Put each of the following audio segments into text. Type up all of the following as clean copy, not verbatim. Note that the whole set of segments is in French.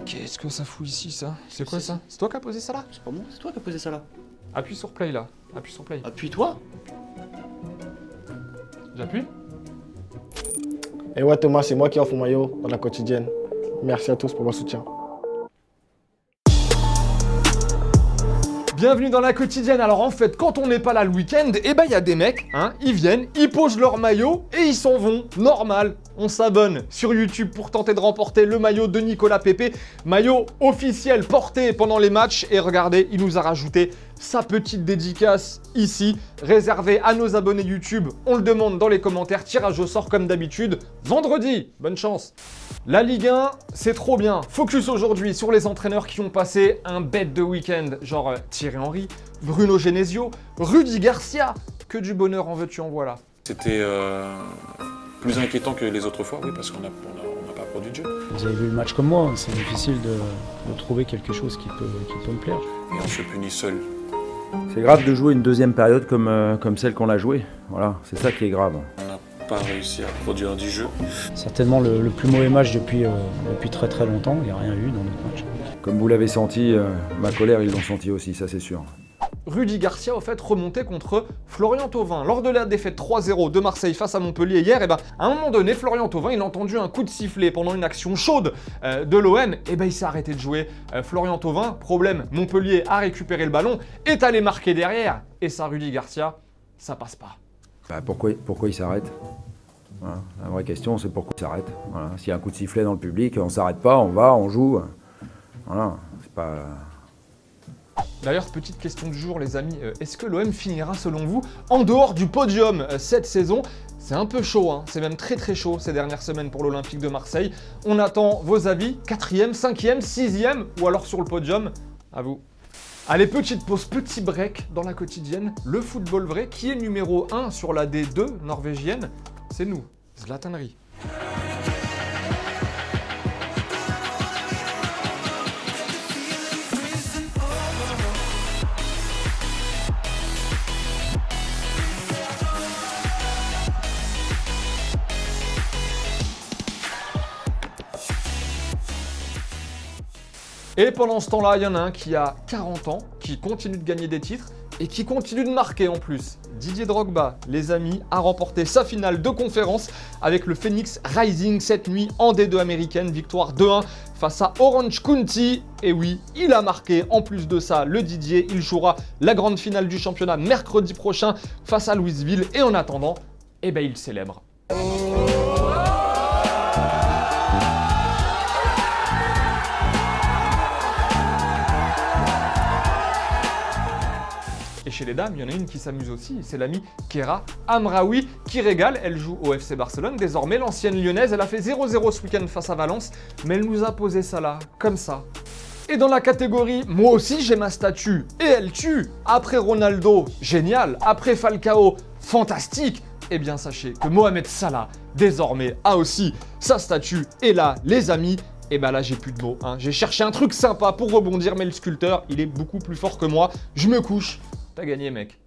Qu'est-ce que ça fout ici, ça? C'est quoi ça? C'est toi qui as posé ça là? C'est pas moi, c'est toi qui as posé ça là. Appuie sur play là. Appuie sur play. Appuie-toi. J'appuie? Et ouais Thomas, c'est moi qui offre mon maillot dans la quotidienne. Merci à tous pour votre soutien. Bienvenue dans la quotidienne. Alors en fait, quand on n'est pas là le week-end, eh ben il y a des mecs, ils viennent, ils posent leur maillot et ils s'en vont. Normal. On s'abonne sur YouTube pour tenter de remporter le maillot de Nicolas Pepe, maillot officiel porté pendant les matchs. Et regardez, il nous a rajouté sa petite dédicace ici, réservée à nos abonnés YouTube. On le demande dans les commentaires, tirage au sort comme d'habitude, vendredi. Bonne chance. La Ligue 1, c'est trop bien. Focus aujourd'hui sur les entraîneurs qui ont passé un bête de week-end, genre Thierry Henry, Bruno Genesio, Rudy Garcia. Que du bonheur en veux-tu, en voilà. C'était plus inquiétant que les autres fois, oui, parce qu'on n'a pas produit de jeu. Vous avez vu le match comme moi, c'est difficile de trouver quelque chose qui peut me plaire. Et on se punit seul. C'est grave de jouer une deuxième période comme celle qu'on l'a jouée. Voilà, c'est ça qui est grave. On n'a pas réussi à produire du jeu. Certainement le plus mauvais match depuis très très longtemps, il n'y a rien eu dans notre match. Comme vous l'avez senti, ma colère, ils l'ont senti aussi, ça c'est sûr. Rudy Garcia, au fait, remontait contre Florian Thauvin. Lors de la défaite 3-0 de Marseille face à Montpellier hier, à un moment donné, Florian Thauvin, il a entendu un coup de sifflet pendant une action chaude de l'OM. Il s'est arrêté de jouer. Florian Thauvin, problème, Montpellier a récupéré le ballon, est allé marquer derrière. Et ça, Rudy Garcia, ça passe pas. Bah, pourquoi il s'arrête? Voilà. La vraie question, c'est pourquoi il s'arrête. Voilà. S'il y a un coup de sifflet dans le public, on s'arrête pas, on va, on joue. Voilà, c'est pas... D'ailleurs, petite question du jour, les amis, est-ce que l'OM finira, selon vous, en dehors du podium cette saison? C'est un peu chaud, c'est même très très chaud ces dernières semaines pour l'Olympique de Marseille. On attend vos avis, 4e, 5e, 6e ou alors sur le podium? À vous. Allez, petite pause, petit break dans la quotidienne. Le football vrai, qui est numéro 1 sur la D2 norvégienne? C'est nous, Zlatanerie. Et pendant ce temps-là, il y en a un qui a 40 ans, qui continue de gagner des titres et qui continue de marquer en plus. Didier Drogba, les amis, a remporté sa finale de conférence avec le Phoenix Rising cette nuit en D2 américaine. Victoire 2-1 face à Orange County. Et oui, il a marqué en plus de ça le Didier. Il jouera la grande finale du championnat mercredi prochain face à Louisville. Et en attendant, il célèbre. Et chez les dames, il y en a une qui s'amuse aussi, c'est l'amie Kera Amraoui qui régale. Elle joue au FC Barcelone. Désormais, l'ancienne lyonnaise, elle a fait 0-0 ce week-end face à Valence, mais elle nous a posé ça là, comme ça. Et dans la catégorie, moi aussi j'ai ma statue, et elle tue. Après Ronaldo, génial. Après Falcao, fantastique. Eh bien, sachez que Mohamed Salah, désormais, a aussi sa statue. Et là, les amis, là, j'ai plus de mots. J'ai cherché un truc sympa pour rebondir, mais le sculpteur, il est beaucoup plus fort que moi. Je me couche. T'as gagné, mec.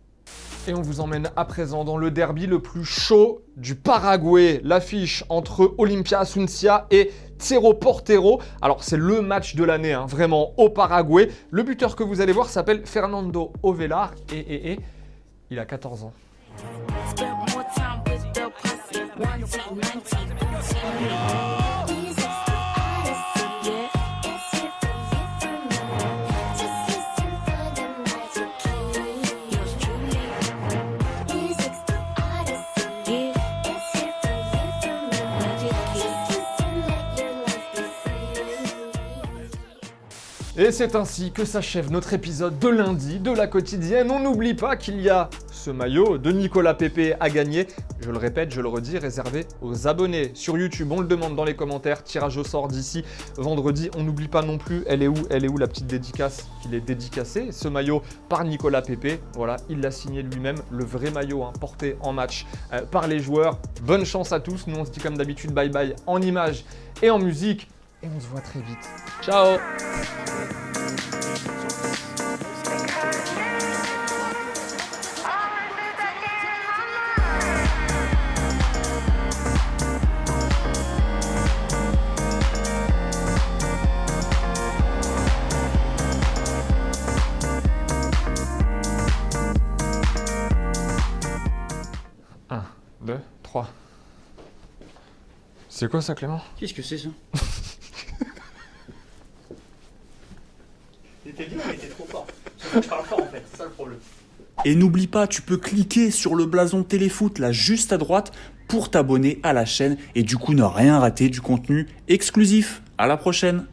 Et on vous emmène à présent dans le derby le plus chaud du Paraguay. L'affiche entre Olimpia Asuncia et Cerro Porteiro. Alors, c'est le match de l'année, vraiment, au Paraguay. Le buteur que vous allez voir s'appelle Fernando Ovelar et il a 14 ans. Et c'est ainsi que s'achève notre épisode de lundi de la quotidienne. On n'oublie pas qu'il y a ce maillot de Nicolas Pepe à gagner. Je le répète, je le redis, réservé aux abonnés sur YouTube. On le demande dans les commentaires, tirage au sort d'ici vendredi. On n'oublie pas non plus, elle est où la petite dédicace qu'il est dédicacé, ce maillot par Nicolas Pepe. Voilà, il l'a signé lui-même, le vrai maillot porté en match par les joueurs. Bonne chance à tous. Nous on se dit comme d'habitude bye bye en images et en musique. Et on se voit très vite. Ciao! 2, 3. C'est quoi ça, Clément? Qu'est-ce que c'est ça? Il était bien, mais il était trop fort. Je parle fort en fait, c'est ça le problème. Et n'oublie pas, tu peux cliquer sur le blason Téléfoot là juste à droite pour t'abonner à la chaîne et du coup ne rien rater du contenu exclusif. À la prochaine!